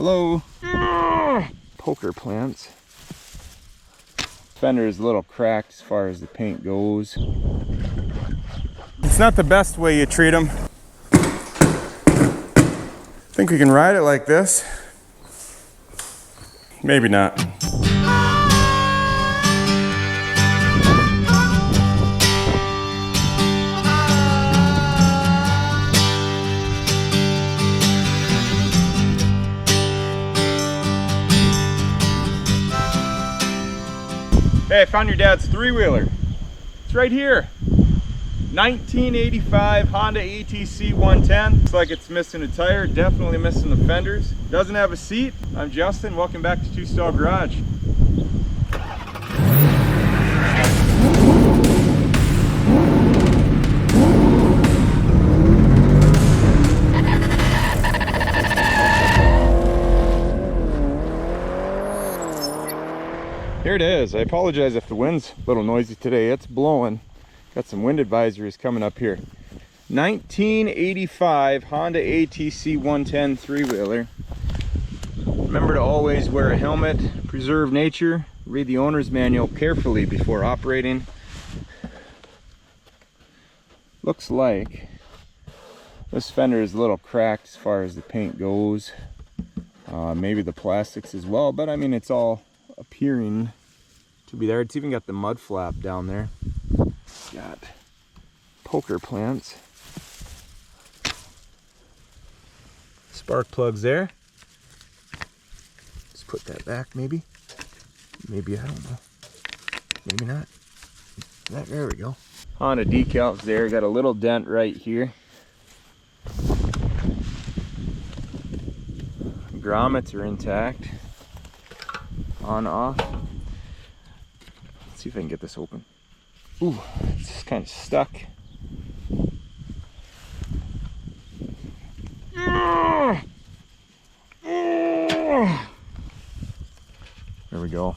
Hello. Poker plants. Fender is a little cracked as far as the paint goes. It's not the best way you treat them. Think we can ride it like this? Maybe not. Hey, I found your dad's three-wheeler. It's right here. 1985 Honda ATC110. Looks like it's missing a tire, definitely missing the fenders. Doesn't have a seat. I'm Justin, welcome back to Two Stall Garage. Here it is. I apologize if the wind's a little noisy today. It's blowing. Got some wind advisories coming up here. 1985 Honda ATC110 three-wheeler. Remember to always wear a helmet, preserve nature, read the owner's manual carefully before operating. Looks like this fender is a little cracked as far as the paint goes. Maybe the plastics as well, but I mean it's all appearing to be there. It's even got the mud flap down there. Got poker plants. Spark plugs there. Just put that back maybe. Maybe, I don't know. Maybe not. There we go. Honda decals there. Got a little dent right here. Grommets are intact. On, off. Let's see if I can get this open. Ooh, it's just kind of stuck. There we go.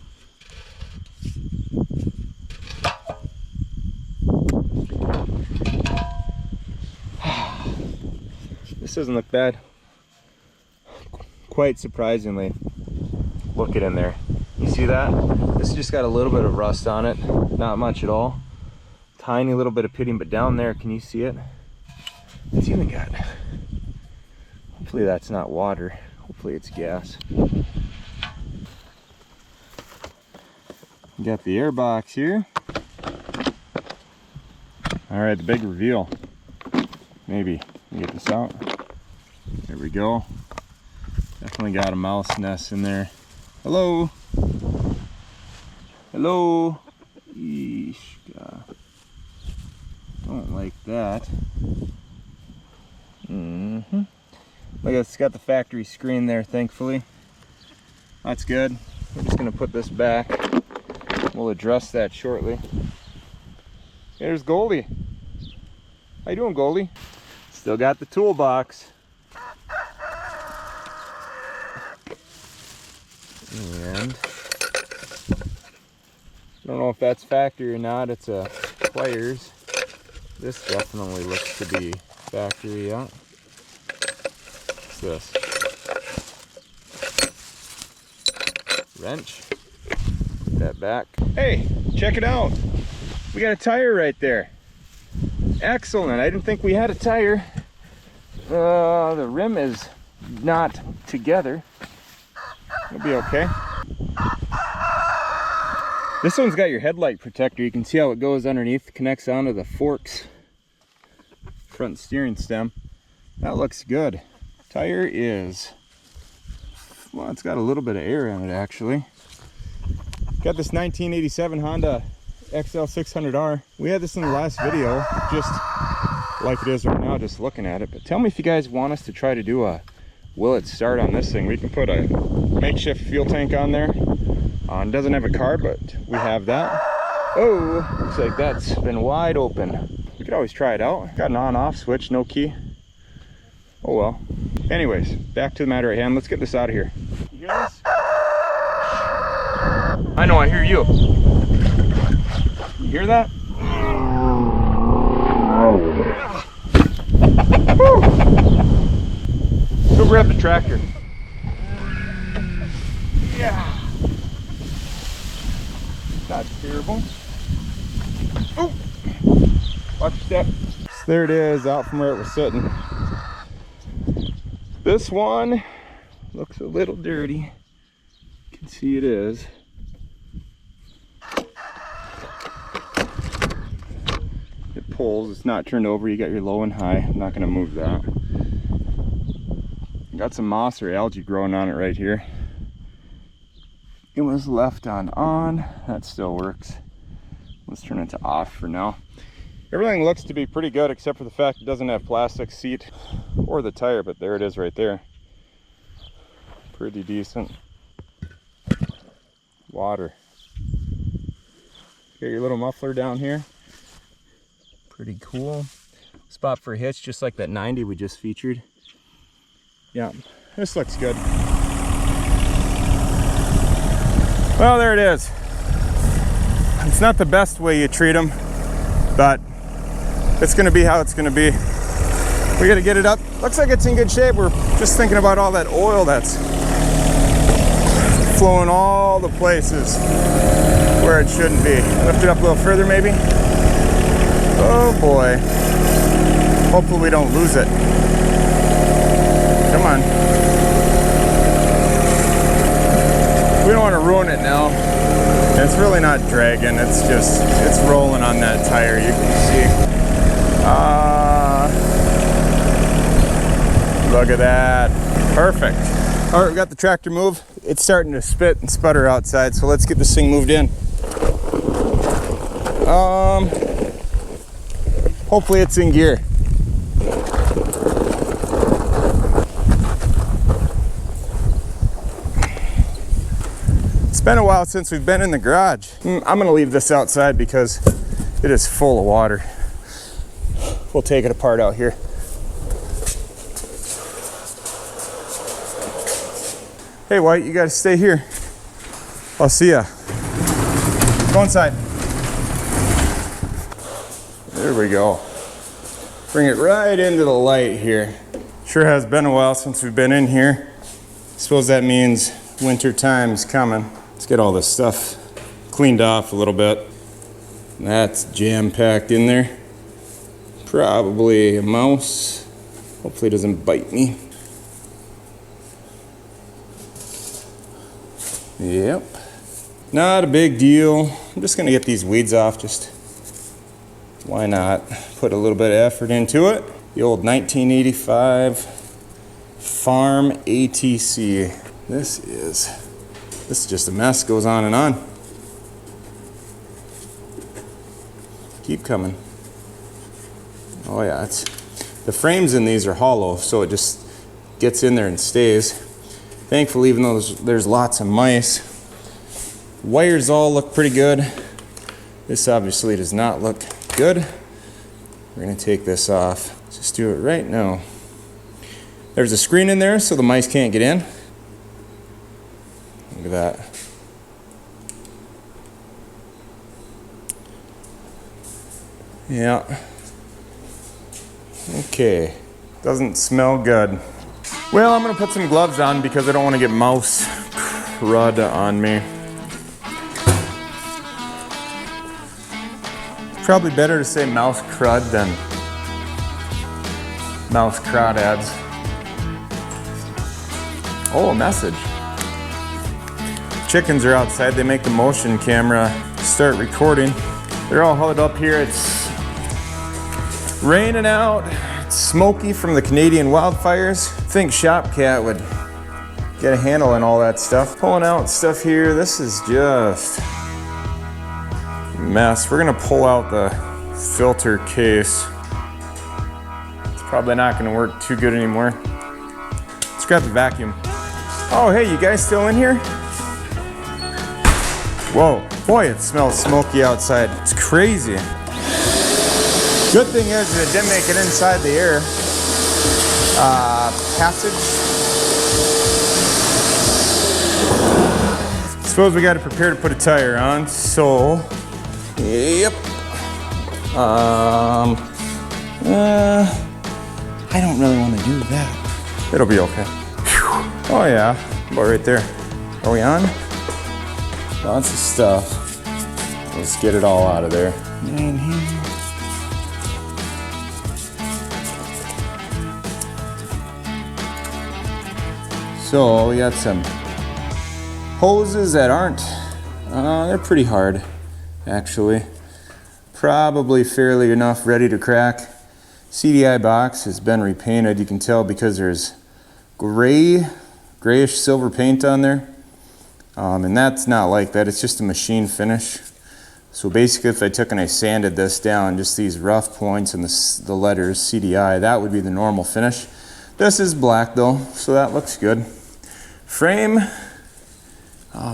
This doesn't look bad. Quite surprisingly. Look it in there. You see that? This just got a little bit of rust on it. Not much at all. Tiny little bit of pitting, but down there, can you see it? It's even got, hopefully that's not water. Hopefully it's gas. Got the air box here. All right, the big reveal. Maybe get this out. There we go. Definitely got a mouse nest in there. Hello. Hello. Eesh, God. Don't like that. Look, it's got the factory screen there, thankfully. That's good. We're just gonna put this back. We'll address that shortly. There's Goldie. How you doing, Goldie? Still got the toolbox. And I don't know if that's factory or not. It's a pliers. This definitely looks to be factory, yeah. What's this? Wrench. Put that back. Hey, check it out. We got a tire right there. Excellent. I didn't think we had a tire. The rim is not together. It'll be okay. This one's got your headlight protector. You can see how it goes underneath, connects onto the forks. Front steering stem. That looks good. Tire is, well, it's got a little bit of air in it actually. Got this 1987 Honda XL600R. We had this in the last video, just like it is right now, just looking at it. But tell me if you guys want us to try to do a will it start on this thing. We can put a makeshift fuel tank on there. It doesn't have a car, but we have that. Oh, looks like that's been wide open. We could always try it out. Got an on-off switch, no key. Oh well. Anyways, back to the matter at hand. Let's get this out of here. You hear this? I know, I hear you. You hear that? Go grab the tractor. Yeah. Not terrible. Oh, watch your step. So there it is, out from where it was sitting. This one looks a little dirty. You can see it is. It pulls, it's not turned over. You got your low and high. I'm not going to move that. Got some moss or algae growing on it right here. It was left on. That still works. Let's turn it to off for now. Everything looks to be pretty good except for the fact it doesn't have plastic seat or the tire, but there it is right there. Pretty decent. Water. Got your little muffler down here. Pretty cool. Spot for a hitch, just like that 90 we just featured. Yeah, this looks good. Well, there it is. It's not the best way you treat them, but it's gonna be how it's gonna be. We gotta get it up. Looks like it's in good shape. We're just thinking about all that oil that's flowing all the places where it shouldn't be. Lift it up a little further maybe. Oh boy. Hopefully we don't lose it. Come on. We don't want to ruin it now. It's really not dragging, it's rolling on that tire, you can see. Look at that. Perfect. All right, we got the tractor moved. It's starting to spit and sputter outside, so let's get this thing moved in. Hopefully it's in gear. It's been a while since we've been in the garage. I'm gonna leave this outside because it is full of water. We'll take it apart out here. Hey White, you gotta stay here. I'll see ya. Go inside. There we go. Bring it right into the light here. Sure has been a while since we've been in here. Suppose that means winter time's coming. Let's get all this stuff cleaned off a little bit. That's jam-packed in there. Probably a mouse. Hopefully it doesn't bite me. Yep. Not a big deal. I'm just gonna get these weeds off, just why not? Put a little bit of effort into it. The old 1985 Farm ATC. This is just a mess, goes on and on. Keep coming. Oh yeah, the frames in these are hollow, so it just gets in there and stays. Thankfully, even though there's lots of mice, wires all look pretty good. This obviously does not look good. We're gonna take this off. Let's just do it right now. There's a screen in there so the mice can't get in. Look at that. Yeah. Okay. Doesn't smell good. Well, I'm gonna put some gloves on because I don't want to get mouse crud on me. Probably better to say mouse crud than mouse crawdads. Oh, a message. Chickens are outside. They make the motion camera start recording. They're all huddled up here. It's raining out. It's smoky from the Canadian wildfires. I think Shopcat would get a handle on all that stuff. Pulling out stuff here. This is just a mess. We're gonna pull out the filter case. It's probably not gonna work too good anymore. Let's grab the vacuum. Oh, hey, you guys still in here? Whoa, boy, it smells smoky outside. It's crazy. Good thing is that it didn't make it inside the air passage. Suppose we got to prepare to put a tire on, so yep. I don't really want to do that. It'll be okay. Whew. Oh yeah, about right there. Are we on? Lots of stuff. Let's get it all out of there. In here. So we got some hoses that aren't, they're pretty hard actually. Probably fairly enough ready to crack. CDI box has been repainted. You can tell because there's grayish silver paint on there. And that's not like that, it's just a machine finish. So basically if I took and I sanded this down, just these rough points and the letters CDI, that would be the normal finish. This is black though, so that looks good. Frame,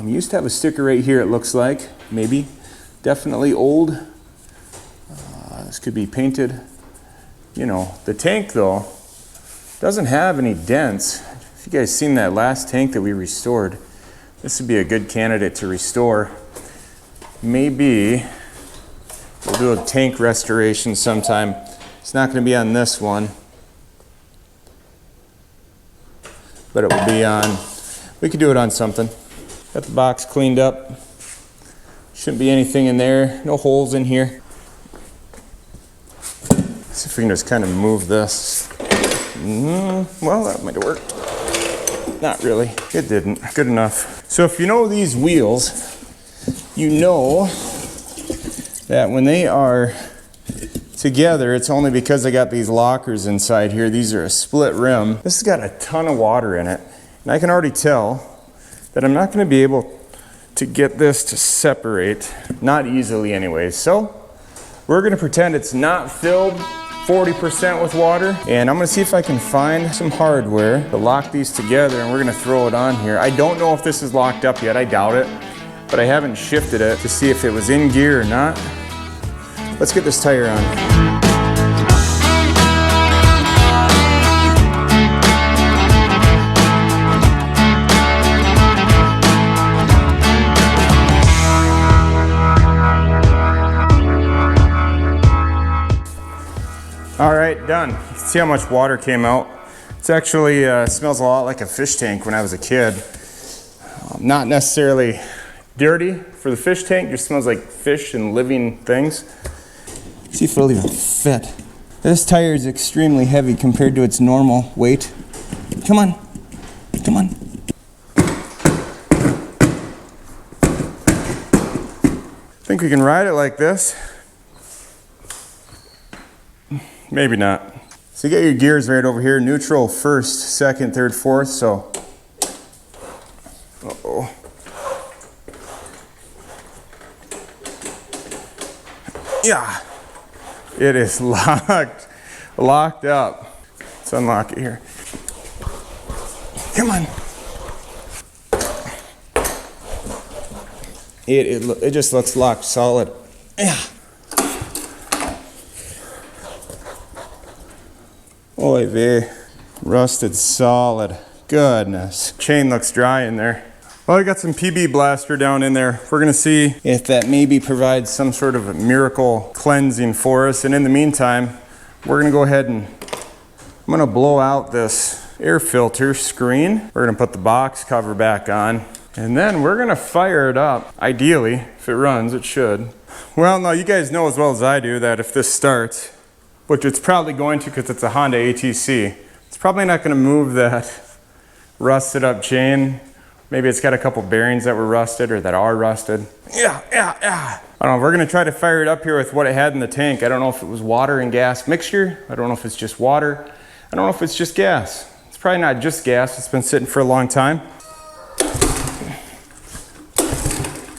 used to have a sticker right here, it looks like, maybe. Definitely old. This could be painted. You know, the tank though, doesn't have any dents. If you guys seen that last tank that we restored, this would be a good candidate to restore. Maybe we'll do a tank restoration sometime. It's not going to be on this one, but it will be on, we could do it on something. Got the box cleaned up. Shouldn't be anything in there. No holes in here. See if we can just kind of move this. Well, that might have worked. Not really. It didn't. Good enough. So if you know these wheels, you know that when they are together, it's only because I got these lockers inside here. These are a split rim. This has got a ton of water in it. And I can already tell that I'm not going to be able to get this to separate. Not easily anyways. So we're going to pretend it's not filled 40% with water, and I'm gonna see if I can find some hardware to lock these together, and we're gonna throw it on here. I don't know if this is locked up yet, I doubt it, but I haven't shifted it to see if it was in gear or not. Let's get this tire on. All right, done. You can see how much water came out. It's actually smells a lot like a fish tank when I was a kid. Not necessarily dirty for the fish tank, just smells like fish and living things. See if it'll even fit. This tire is extremely heavy compared to its normal weight. Come on, come on. Think we can ride it like this? Maybe not. So you get your gears right over here, neutral first, second, third, fourth, so. Uh-oh. Yeah, it is locked up. Let's unlock it here. Come on. It just looks locked solid. Yeah. Oy vey, rusted solid. Goodness. Chain looks dry in there. Well, I got some PB blaster down in there. We're gonna see if that maybe provides some sort of a miracle cleansing for us. And in the meantime, we're gonna go ahead and I'm gonna blow out this air filter screen. We're gonna put the box cover back on. And then we're gonna fire it up. Ideally, if it runs, it should. Well, no, you guys know as well as I do that if this starts, which it's probably going to because it's a Honda ATC. It's probably not going to move that rusted up chain. Maybe it's got a couple bearings that were rusted or that are rusted. Yeah. I don't know, we're going to try to fire it up here with what it had in the tank. I don't know if it was water and gas mixture. I don't know if it's just water. I don't know if it's just gas. It's probably not just gas. It's been sitting for a long time.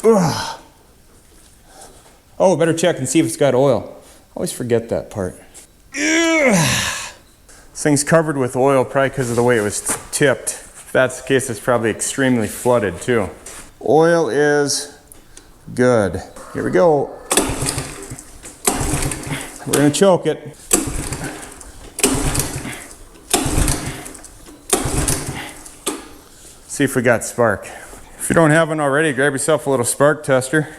Ugh. Oh, better check and see if it's got oil. I always forget that part. This thing's covered with oil probably because of the way it was tipped. If that's the case, it's probably extremely flooded too. Oil is good. Here we go. We're gonna choke it. See if we got spark. If you don't have one already, grab yourself a little spark tester.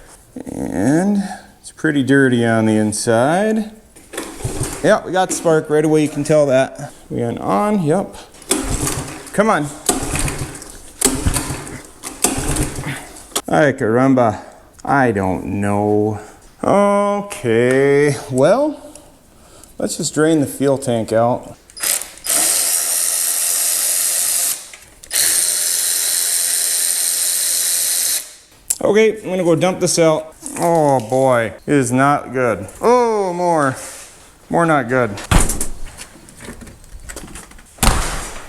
And it's pretty dirty on the inside. Yeah, we got spark right away, you can tell that. We went on, yep. Come on. Ay caramba. I don't know. Okay, well, let's just drain the fuel tank out. Okay, I'm gonna go dump this out. Oh boy, it is not good. Oh, more not good.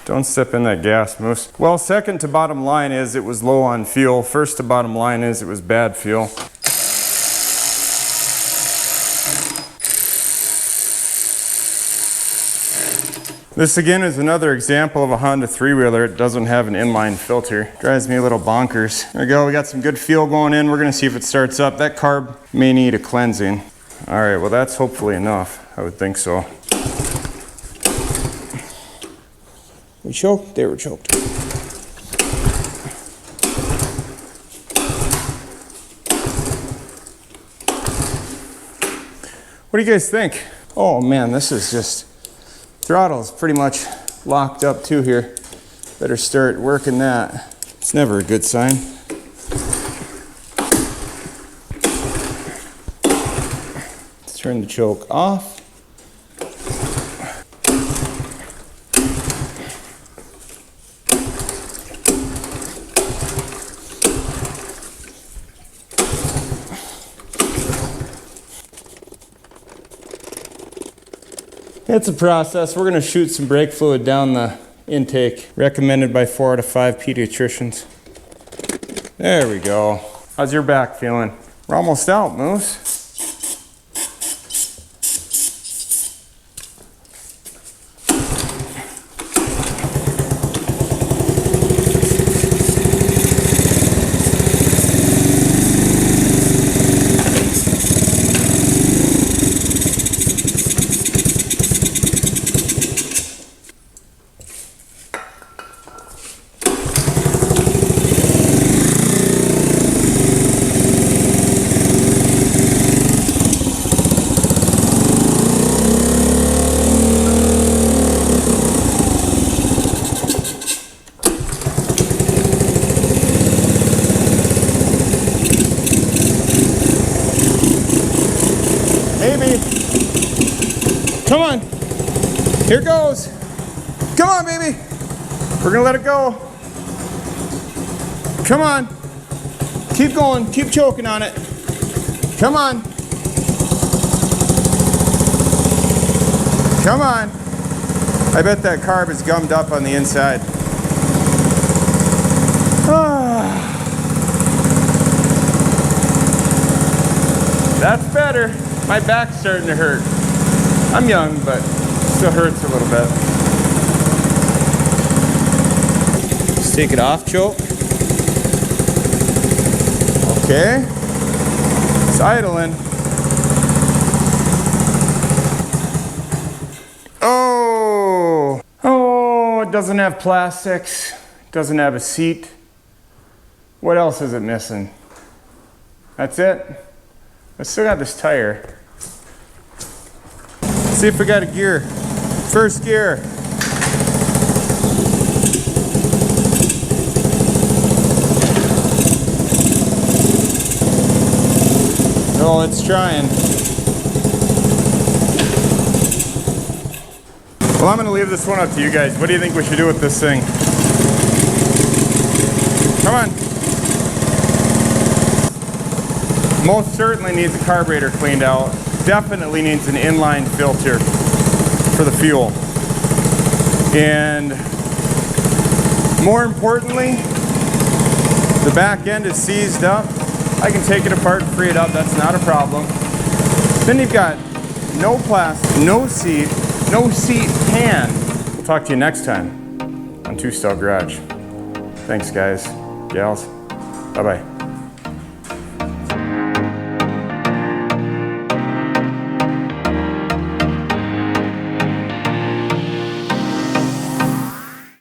Don't step in that gas, Moose. Well, second to bottom line is it was low on fuel. First to bottom line is it was bad fuel. This again is another example of a Honda three-wheeler. It doesn't have an inline filter. Drives me a little bonkers. There we go, we got some good fuel going in. We're gonna see if it starts up. That carb may need a cleansing. All right, well that's hopefully enough. I would think so. We choked? They were choked. What do you guys think? Oh man, this is just, throttle's pretty much locked up too here. Better start working that. It's never a good sign. Let's turn the choke off. It's a process. We're going to shoot some brake fluid down the intake, recommended by 4 out of 5 pediatricians. There we go. How's your back feeling? We're almost out, Moose. Maybe. Come on. Here goes. Come on, baby. We're gonna let it go. Come on. Keep going. Keep choking on it. Come on. Come on. I bet that carb is gummed up on the inside. That's better. My back's starting to hurt. I'm young, but still hurts a little bit. Just take it off, choke. Okay. It's idling. Oh! Oh, it doesn't have plastics. Doesn't have a seat. What else is it missing? That's it? I still got this tire. Let's see if we got a gear. First gear. Oh, it's trying. Well, I'm going to leave this one up to you guys. What do you think we should do with this thing? Come on. Most certainly needs a carburetor cleaned out. Definitely needs an inline filter for the fuel. And more importantly, the back end is seized up. I can take it apart and free it up. That's not a problem. Then you've got no plastic, no seat pan. We'll talk to you next time on Two Stall Garage. Thanks, guys, gals. Bye-bye.